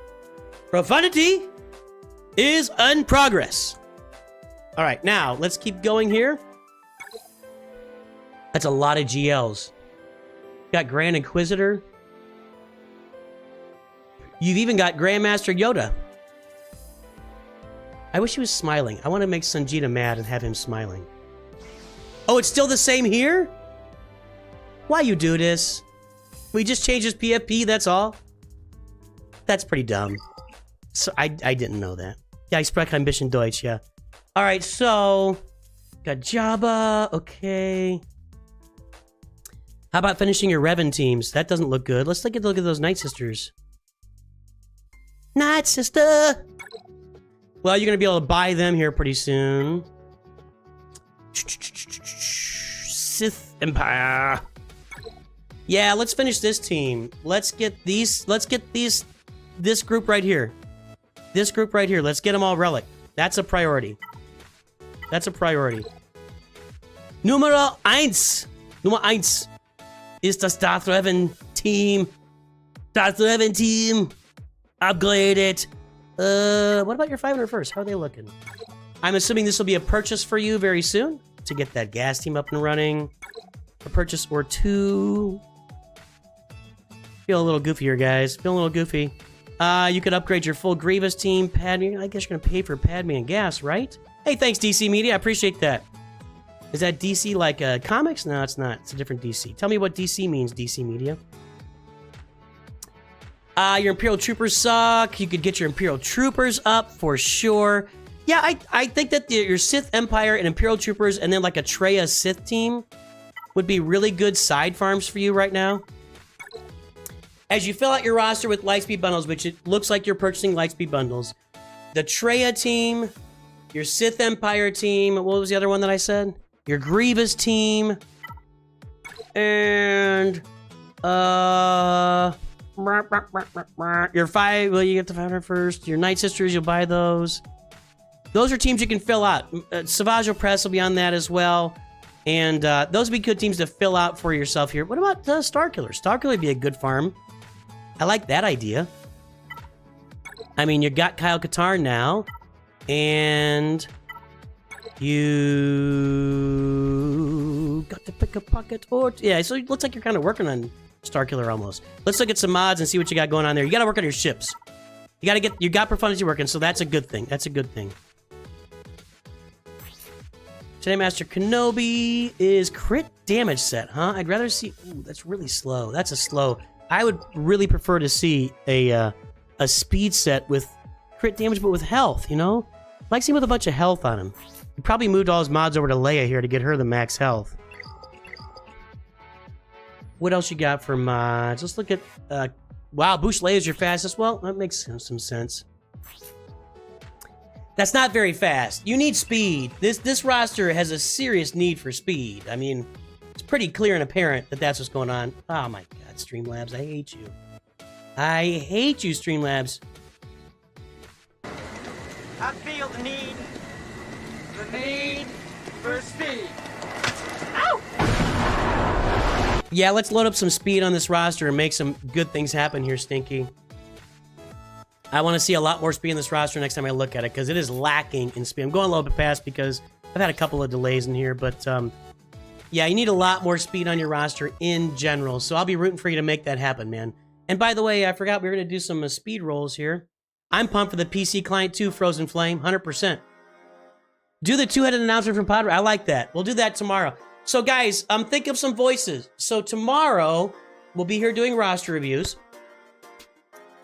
Profundity is in progress. All right, now, let's keep going here. That's a lot of GLs. Got Grand Inquisitor. You've even got Grandmaster Yoda. I wish he was smiling. I want to make Sanjita mad and have him smiling. Oh, it's still the same here? Why you do this? We just changed his PFP, that's all? That's pretty dumb. So I didn't know that. Yeah, ich spreche ein bisschen Deutsch, yeah. Alright, so... Got Jabba, okay. How about finishing your Revan teams? That doesn't look good. Let's take a look at those Night Sisters. Night Sister! Well, you're gonna be able to buy them here pretty soon. Sith Empire. Yeah, let's finish this team. Let's get this group right here. This group right here. Let's get them all relic. That's a priority. That's a priority. Nummer 1. Nummer 1 ist das Darth Revan Team. Darth Revan Team. Upgrade it. What about your 500 first? How are they looking? I'm assuming this will be a purchase for you very soon to get that gas team up and running. A purchase or two. Feel a little goofy here, guys. Feel a little goofy. You could upgrade your full Grievous team. Padme, I guess you're gonna pay for Padme and gas, right? Hey, thanks DC Media. I appreciate that. Is that DC like comics? No, it's not. It's a different DC. Tell me what DC means, DC Media. Your Imperial Troopers suck. You could get your Imperial Troopers up for sure. Yeah, I think that your Sith Empire and Imperial Troopers and then like a Traya Sith team would be really good side farms for you right now. As you fill out your roster with Lightspeed bundles, which it looks like you're purchasing Lightspeed bundles, the Traya team, your Sith Empire team, what was the other one that I said? Your Grievous team, and your 5, well, you get the 500 first. Your Night Sisters, you'll buy those. Those are teams you can fill out. Savage Press will be on that as well. And those would be good teams to fill out for yourself here. What about Starkiller? Starkiller would be a good farm. I like that idea. I mean, you got Kyle Katarn now. And you got to pick a pocket or... Yeah, so it looks like you're kind of working on Starkiller almost. Let's look at some mods and see what you got going on there. You got to work on your ships. You got profundity working, so that's a good thing. That's a good thing. Jedi Master Kenobi is crit damage set, huh? I'd rather see... Ooh, that's really slow. That's a slow... I would really prefer to see a speed set with crit damage, but with health, you know? I'd like seeing with a bunch of health on him. He probably moved all his mods over to Leia here to get her the max health. What else you got for mods? Let's look at... wow, Boost Leia's your fastest. Well, that makes some sense. That's not very fast. You need speed. This roster has a serious need for speed. I mean, it's pretty clear and apparent that that's what's going on. Oh my god, Streamlabs, I hate you. I hate you, Streamlabs. I feel the need for speed. Ow! Yeah, let's load up some speed on this roster and make some good things happen here, Stinky. I want to see a lot more speed in this roster next time I look at it, because it is lacking in speed. I'm going a little bit fast because I've had a couple of delays in here, but yeah, you need a lot more speed on your roster in general, so I'll be rooting for you to make that happen, man. And by the way, I forgot we were going to do some speed rolls here. I'm pumped for the PC client too, Frozen Flame, 100%. Do the two-headed announcement from Pod. I like that. We'll do that tomorrow. So guys, think of some voices. So tomorrow, we'll be here doing roster reviews.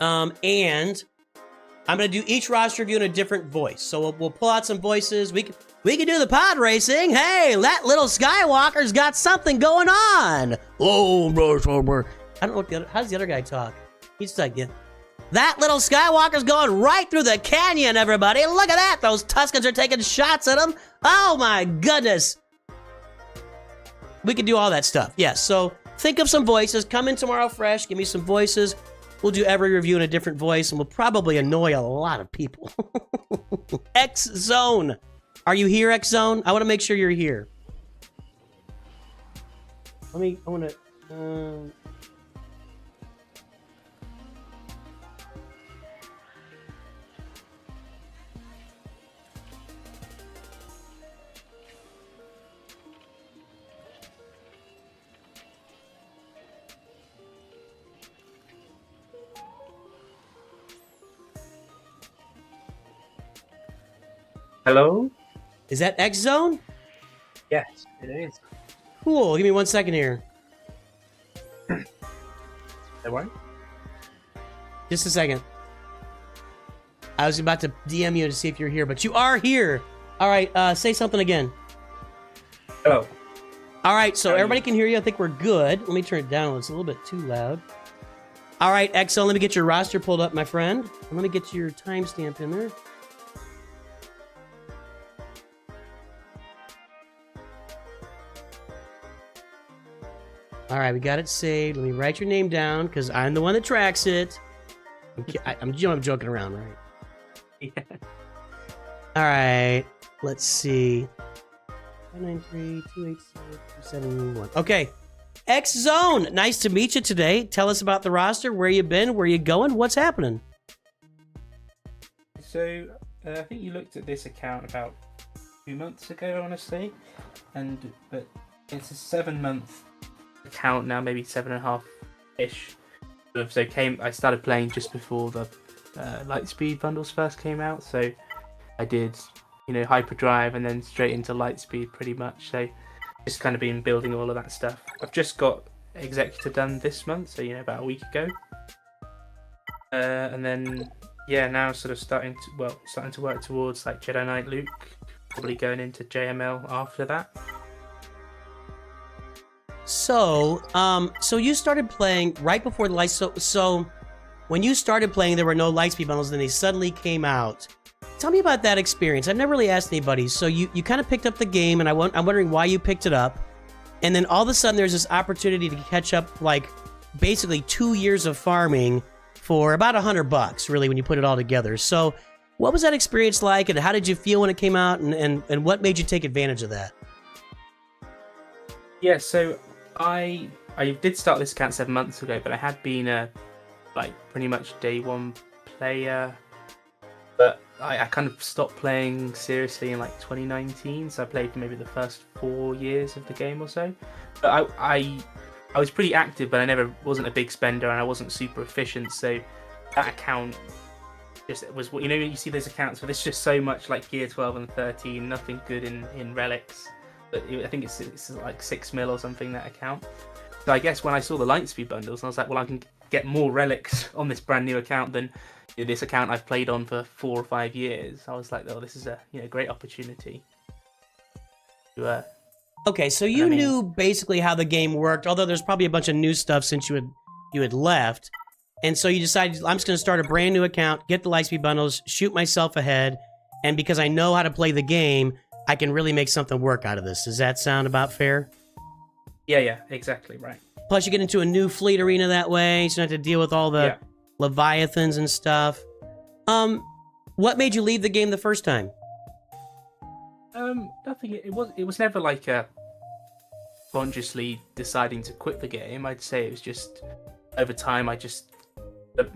And I'm going to do each roster review in a different voice. So we'll pull out some voices. We can do the pod racing. Hey, that little Skywalker's got something going on. Oh, bro. I don't know how does the other guy talk? He's like, yeah. That little Skywalker's going right through the canyon, everybody. Look at that. Those Tuskens are taking shots at him. Oh, my goodness. We can do all that stuff. Yes, so think of some voices. Come in tomorrow fresh. Give me some voices. We'll do every review in a different voice, and we'll probably annoy a lot of people. X Zone. Are you here, X Zone? I want to make sure you're here. I want to... Hello? Is that X Zone? Yes, it is. Cool. Give me 1 second here. Don't worry. Just a second. I was about to DM you to see if you're here, but you are here. All right, say something again. Hello. All right, so everybody can hear you. I think we're good. Let me turn it down. It's a little bit too loud. All right, Excel, let me get your roster pulled up, my friend. And let me get your timestamp in there. All right, we got it saved. Let me write your name down because I'm the one that tracks it. I'm joking around, right? Yeah. All right, let's see. 593-286-271. Okay, X Zone. Nice to meet you today. Tell us about the roster. Where you been? Where you going? What's happening? So I think you looked at this account about 2 months ago, I want to say, but it's a 7-month account now, maybe 7.5-ish. So I started playing just before the Lightspeed bundles first came out. So I did, hyperdrive and then straight into Lightspeed pretty much. So just kind of been building all of that stuff. I've just got Executor done this month, so about a week ago. And then now sort of starting to work towards like Jedi Knight Luke, probably going into JML after that. So you started playing right before the lights. So when you started playing, there were no Lightspeed bundles, then they suddenly came out. Tell me about that experience. I've never really asked anybody. So you kind of picked up the game, and I'm wondering why you picked it up. And then all of a sudden, there's this opportunity to catch up, like basically 2 years of farming for about $100, really, when you put it all together. So what was that experience like, and how did you feel when it came out, and what made you take advantage of that? Yeah, so I did start this account 7 months ago, but I had been a pretty much day one player, but I kind of stopped playing seriously in 2019. So I played for maybe the first 4 years of the game or so. But I was pretty active, but I wasn't a big spender, and I wasn't super efficient. So that account just was, you see those accounts where there's just so much like Gear 12 and 13, nothing good in relics. But I think it's like 6 mil or something, that account. So I guess when I saw the Lightspeed bundles, I was like, well, I can get more relics on this brand new account than this account I've played on for 4 or 5 years. I was like, oh, this is a great opportunity. Okay, so you knew basically how the game worked, although there's probably a bunch of new stuff since you had left. And so you decided, I'm just going to start a brand new account, get the Lightspeed bundles, shoot myself ahead, and because I know how to play the game, I can really make something work out of this. Does that sound about fair? Yeah, exactly right. Plus, you get into a new fleet arena that way, so you don't have to deal with all the Leviathans and stuff. What made you leave the game the first time? Nothing. It was never like a consciously deciding to quit the game. I'd say it was just over time. I just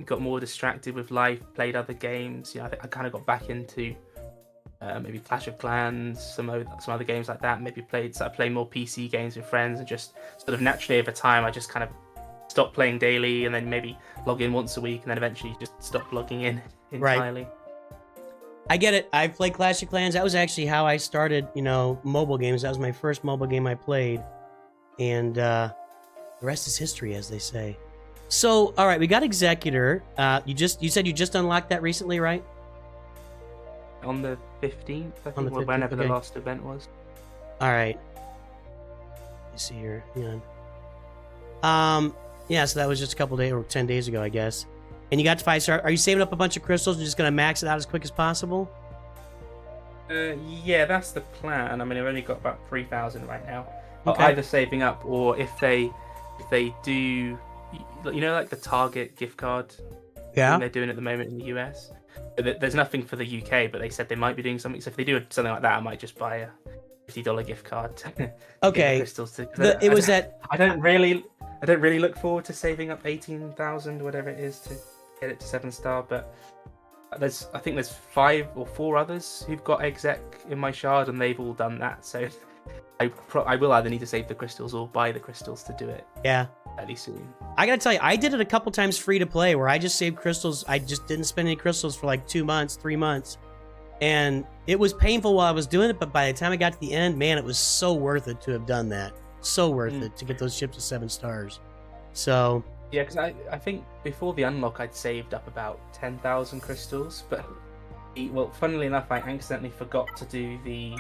got more distracted with life, played other games. I think I kind of got back into maybe Clash of Clans, some other games like that. Maybe started playing more PC games with friends, and just sort of naturally over time, I just kind of stopped playing daily, and then maybe log in once a week, and then eventually just stopped logging in entirely. Right. I get it. I've played Clash of Clans. That was actually how I started, mobile games. That was my first mobile game I played, and the rest is history, as they say. So, all right, we got Executor. You said you just unlocked that recently, right? On the 15th, I think, On the 15th, whenever okay. the last event was. All right. Let's see here. Hang on. So that was just a couple days, or 10 days ago, I guess. And you got to 5-star. Are you saving up a bunch of crystals and just going to max it out as quick as possible? Yeah, that's the plan. I mean, I've only got about 3,000 right now. Okay. Either saving up, or if they do, like the Target gift card thing they're doing at the moment in the US. There's nothing for the UK, but they said they might be doing something. So if they do something like that, I might just buy a $50 gift card. Okay. Crystals I don't really look forward to saving up 18,000, whatever it is, to get it to 7-star. But I think there's 5 or 4 others who've got exec in my shard, and they've all done that. So I will either need to save the crystals or buy the crystals to do it. Yeah. Fairly soon. I gotta tell you, I did it a couple times free to play where I just saved crystals. I just didn't spend any crystals for like 2 months, 3 months. And it was painful while I was doing it, but by the time I got to the end, man, it was so worth it to have done that. So worth it to get those ships to 7 stars. So Yeah, because I think before the unlock I'd saved up about 10,000 crystals, but well, funnily enough, I accidentally forgot to do the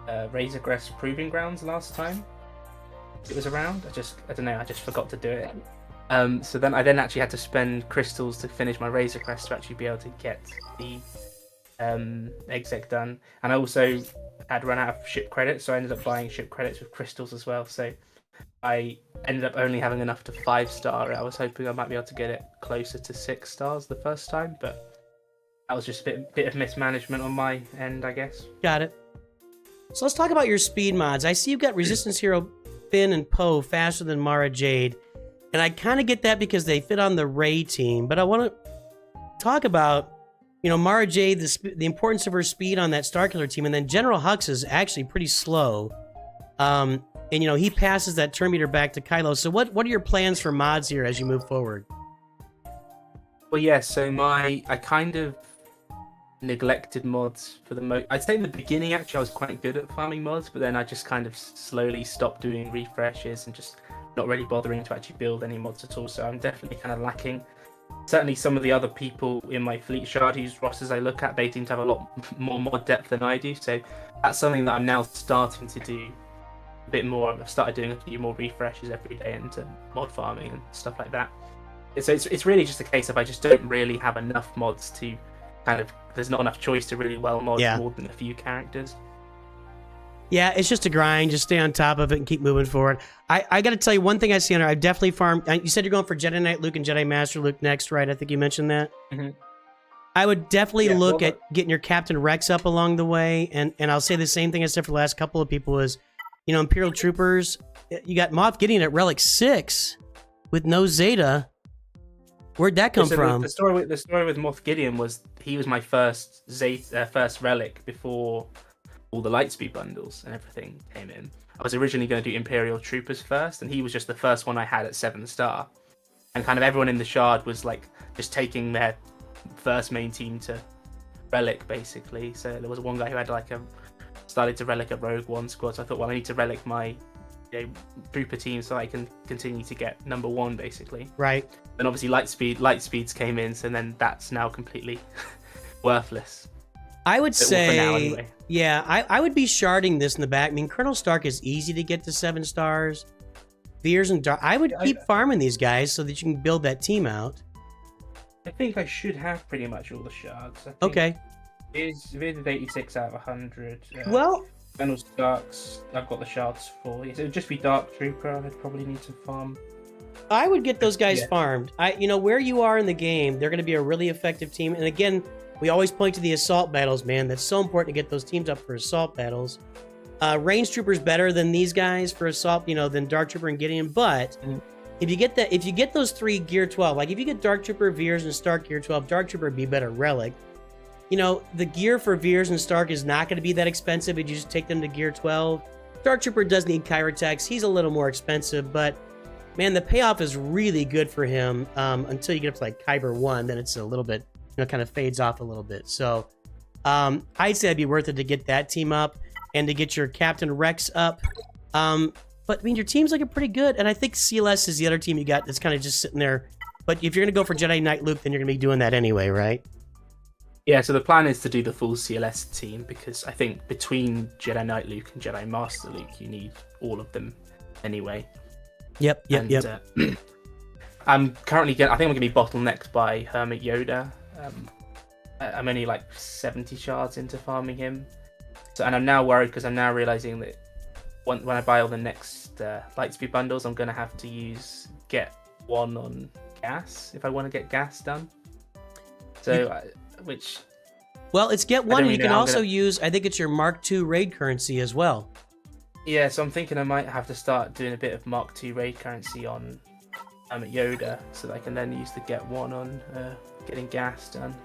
Razorcrest Proving Grounds last time it was around. I don't know, I just forgot to do it. So then I actually had to spend crystals to finish my Razorcrest to actually be able to get the exec done. And I also had run out of ship credits, so I ended up buying ship credits with crystals as well. So I ended up only having enough to 5-star it. I was hoping I might be able to get it closer to 6 stars the first time, but that was just a bit of mismanagement on my end, I guess. Got it. So let's talk about your speed mods. I see you've got Resistance Hero Finn and Poe faster than Mara Jade, and I kind of get that because they fit on the Ray team, but I want to talk about, you know, Mara Jade, the importance of her speed on that Starkiller team, and then General Hux is actually pretty slow. And, you know, he passes that turn meter back to Kylo. So what are your plans for mods here as you move forward? Well, yeah, so I kind of neglected mods for the most. I'd say in the beginning, actually, I was quite good at farming mods, but then I just kind of slowly stopped doing refreshes and just not really bothering to actually build any mods at all. So I'm definitely kind of lacking. Certainly some of the other people in my fleet shard whose rosters I look at, they seem to have a lot more mod depth than I do. So that's something that I'm now starting to do a bit more. I've started doing a few more refreshes every day into mod farming and stuff like that. So it's really just a case of I just don't really have enough mods to kind of, there's not enough choice to really well mod more than a few characters. Yeah, it's just a grind. Just stay on top of it and keep moving forward. I got to tell you one thing I see on her. I've definitely farmed. You said you're going for Jedi Knight Luke and Jedi Master Luke next, right? I think you mentioned that. Mm-hmm. I would definitely look at getting your Captain Rex up along the way. And I'll say the same thing I said for the last couple of people is, you know, Imperial Troopers, you got Moff Gideon at Relic 6 with no Zeta. Where'd that come from? The story with Moff Gideon was he was my first first relic before all the Lightspeed bundles and everything came in. I was originally going to do Imperial Troopers first, and he was just the first one I had at 7-star. And kind of everyone in the shard was like just taking their first main team to relic, basically. So there was one guy who had started to relic a Rogue One squad. So I thought, well, I need to relic my trooper team so I can continue to get number 1, basically. Right. Then obviously Lightspeeds came in, so then that's now completely worthless. I would say, for now, anyway. Yeah, I would be sharding this in the back. I mean, Colonel Stark is easy to get to 7 stars. Veers and Dark. I would keep farming these guys so that you can build that team out. I think I should have pretty much all the shards. Okay. Veers is 86 out of 100. Well, Colonel Stark's, I've got the shards for. It would just be Dark Trooper. I'd probably need to farm. I would get those guys farmed. You know, where you are in the game, they're going to be a really effective team. And again, we always point to the assault battles, man. That's so important to get those teams up for assault battles. Range Trooper's better than these guys for assault, you know, than Dark Trooper and Gideon. But if you get those 3 gear 12, like if you get Dark Trooper, Veers, and Stark gear 12, Dark Trooper would be better relic. You know, the gear for Veers and Stark is not going to be that expensive if you just take them to gear 12. Dark Trooper does need Kyrotex. He's a little more expensive, but man, the payoff is really good for him until you get up to like Kyber 1. Then it's a little bit, you know, kind of fades off a little bit. So I'd say it'd be worth it to get that team up and to get your Captain Rex up. But I mean, your team's looking pretty good. And I think CLS is the other team you got that's kind of just sitting there. But if you're going to go for Jedi Knight Luke, then you're going to be doing that anyway, right? Yeah, so the plan is to do the full CLS team because I think between Jedi Knight Luke and Jedi Master Luke, you need all of them anyway. Yep. I'm currently I think I'm going to be bottlenecked by Hermit Yoda. I'm only like 70 shards into farming him. So, and I'm now worried because I'm now realizing that when I buy all the next Lightspeed bundles, I'm going to have to get 1 on gas if I want to get gas done. So, well, it's get 1. You can also use, I think it's your Mark II raid currency as well. Yeah, so I'm thinking I might have to start doing a bit of Mark II raid currency on Yoda so that I can then use the get 1 on getting gas done.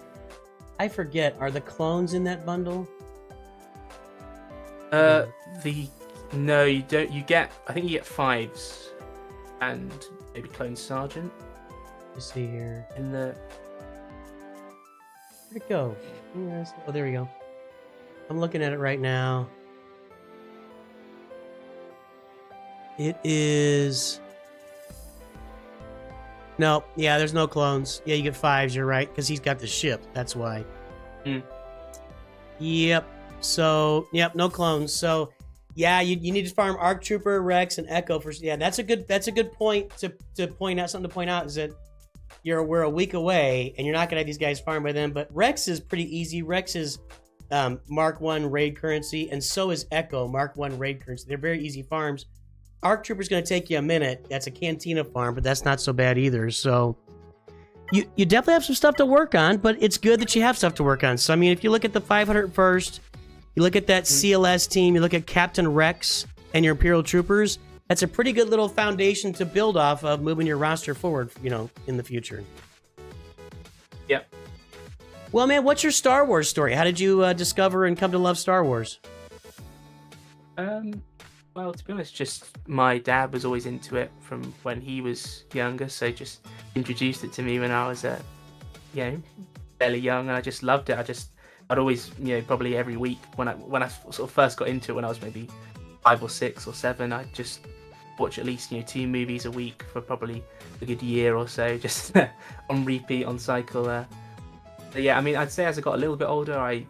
I forget, are the clones in that bundle? No, you don't. I think you get 5s and maybe Clone Sergeant. Let's see here. In the... Where'd it go? Oh, there we go. I'm looking at it right now. It is No, yeah, there's no clones. Yeah, you get 5s, you're right, because he's got the ship. That's why. Yep. So, yep, no clones. So, yeah, you need to farm Arc Trooper, Rex, and Echo for. Yeah, that's a good point to point out. Something to point out is that we're a week away, and you're not gonna have these guys farmed by then. But Rex is pretty easy. Rex is Mark 1 raid currency, and so is Echo Mark 1 raid currency. They're very easy farms. Arc Trooper's gonna take you a minute. That's a Cantina farm, but that's not so bad either. So. You definitely have some stuff to work on, but it's good that you have stuff to work on. So, I mean, if you look at the 501st, you look at that CLS team, you look at Captain Rex and your Imperial Troopers, that's a pretty good little foundation to build off of moving your roster forward, in the future. Yep. Well, man, what's your Star Wars story? How did you discover and come to love Star Wars? Well, to be honest, just my dad was always into it from when he was younger, so just introduced it to me when I was, fairly young, and I just loved it. I'd always, probably every week when I sort of first got into it when I was maybe 5 or 6 or 7, I'd just watch at least 2 movies a week for probably a good year or so, just on repeat, on cycle. But yeah, I mean, I'd say as I got a little bit older, I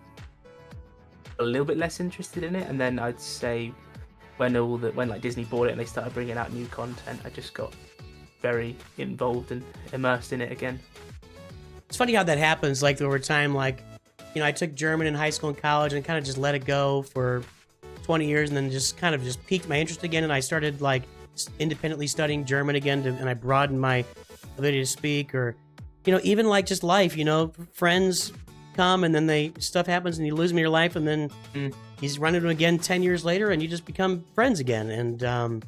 got a little bit less interested in it, and then I'd say when like Disney bought it and they started bringing out new content, I just got very involved and immersed in it again. It's funny how that happens, like over time. Like, I took German in high school and college and kind of just let it go for 20 years, and then just kind of just piqued my interest again, and I started like independently studying German again, and I broadened my ability to speak, or even like just life. Friends come and then stuff happens and you lose them in your life, and then you run into them again 10 years later and you just become friends again. And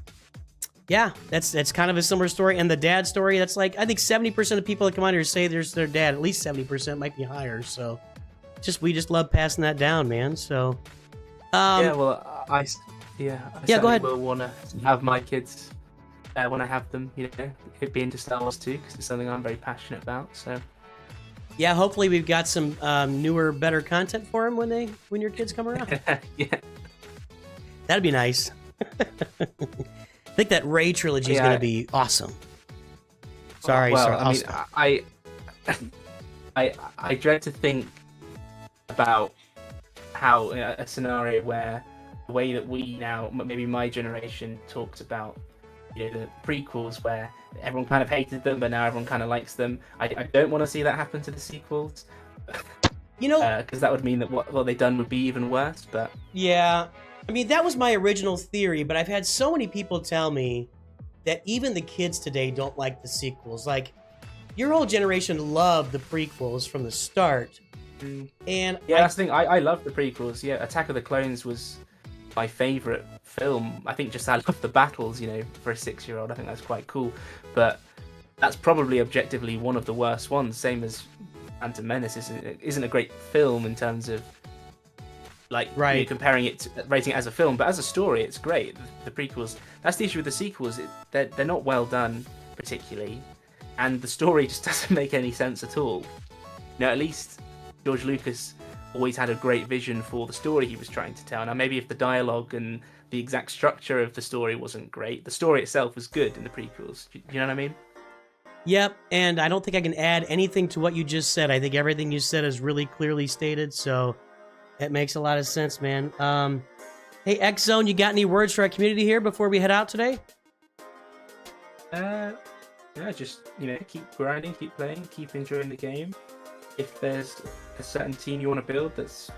yeah, that's kind of a similar story. And the dad story, that's like, I think 70% of people that come on here say there's their dad. At least 70%, might be higher. So we just love passing that down, man. So yeah, well, I go ahead. will want to have my kids when I have them, be into Star Wars too, because it's something I'm very passionate about. So yeah, hopefully we've got some newer, better content for them when your kids come around. Yeah, that'd be nice. I think that Rey trilogy is going to be awesome. Sorry, well, I dread to think about how a scenario where the way that we now, maybe my generation, talks about the prequels, where everyone kind of hated them, but now everyone kind of likes them. I don't want to see that happen to the sequels. Because that would mean that what they've done would be even worse. But yeah, I mean, that was my original theory, but I've had so many people tell me that even the kids today don't like the sequels. Like, your whole generation loved the prequels from the start. And yeah, that's the thing. I love the prequels. Yeah, Attack of the Clones was my favorite film. I think just I love the battles, for a 6-year-old. I think that's quite cool. But that's probably objectively one of the worst ones. Same as Phantom Menace isn't a great film in terms of you're comparing it to rating it as a film, but as a story, it's great. The prequels. That's the issue with the sequels. They're not well done particularly, and the story just doesn't make any sense at all. At least George Lucas always had a great vision for the story he was trying to tell. Now, maybe if the dialogue and the exact structure of the story wasn't great, the story itself was good in the prequels. You know what I mean? Yep, and I don't think I can add anything to what you just said. I think everything you said is really clearly stated, so it makes a lot of sense, man. Hey, X-Zone, you got any words for our community here before we head out today? Yeah, just, keep grinding, keep playing, keep enjoying the game. If there's a certain team you want to build that's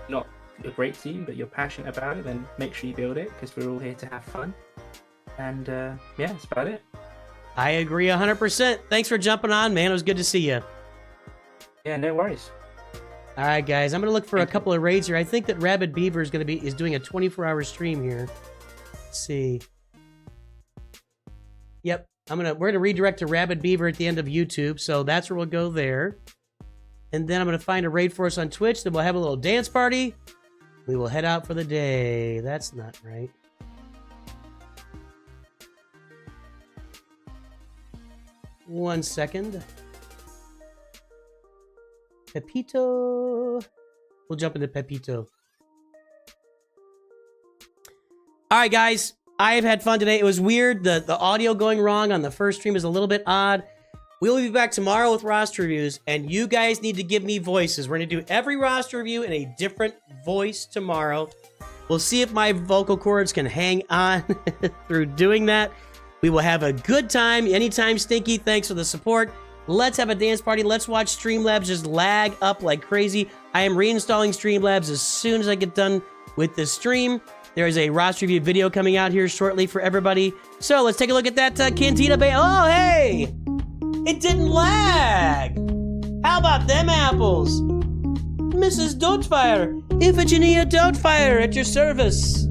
not a great team, but you're passionate about it, then make sure you build it, because we're all here to have fun. And yeah, that's about it. I agree 100%. Thanks for jumping on, man. It was good to see you. Yeah, no worries. All right, guys. I'm going to look for a couple of raids here. I think that Rabid Beaver is doing a 24-hour stream here. Let's see. Yep. We're gonna redirect to Rabid Beaver at the end of YouTube, so that's where we'll go there. And then I'm going to find a raid for us on Twitch. Then we'll have a little dance party. We will head out for the day. That's not right. One second. Pepito. We'll jump into Pepito. All right, guys. I've had fun today. It was weird. The audio going wrong on the first stream is a little bit odd. We will be back tomorrow with roster reviews, and you guys need to give me voices. We're going to do every roster review in a different voice tomorrow. We'll see if my vocal cords can hang on through doing that. We will have a good time. Anytime, Stinky, thanks for the support. Let's have a dance party. Let's watch Streamlabs just lag up like crazy. I am reinstalling Streamlabs as soon as I get done with this stream. There is a roster review video coming out here shortly for everybody. So let's take a look at that Cantina Bay. Oh, hey! It didn't lag! How about them apples? Mrs. Doubtfire, Iphigenia Doubtfire at your service.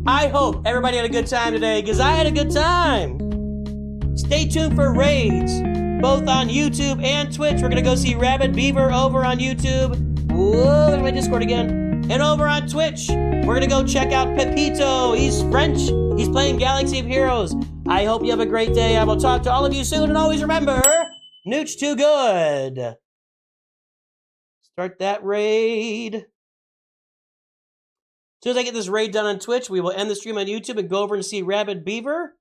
I hope everybody had a good time today, because I had a good time. Stay tuned for raids, both on YouTube and Twitch. We're going to go see Rabbit Beaver over on YouTube. Whoa, there's my Discord again. And over on Twitch, we're going to go check out Pepito. He's French. He's playing Galaxy of Heroes. I hope you have a great day. I will talk to all of you soon. And always remember, Nooch too good. Start that raid. As soon as I get this raid done on Twitch, we will end the stream on YouTube and go over and see Rabbit Beaver.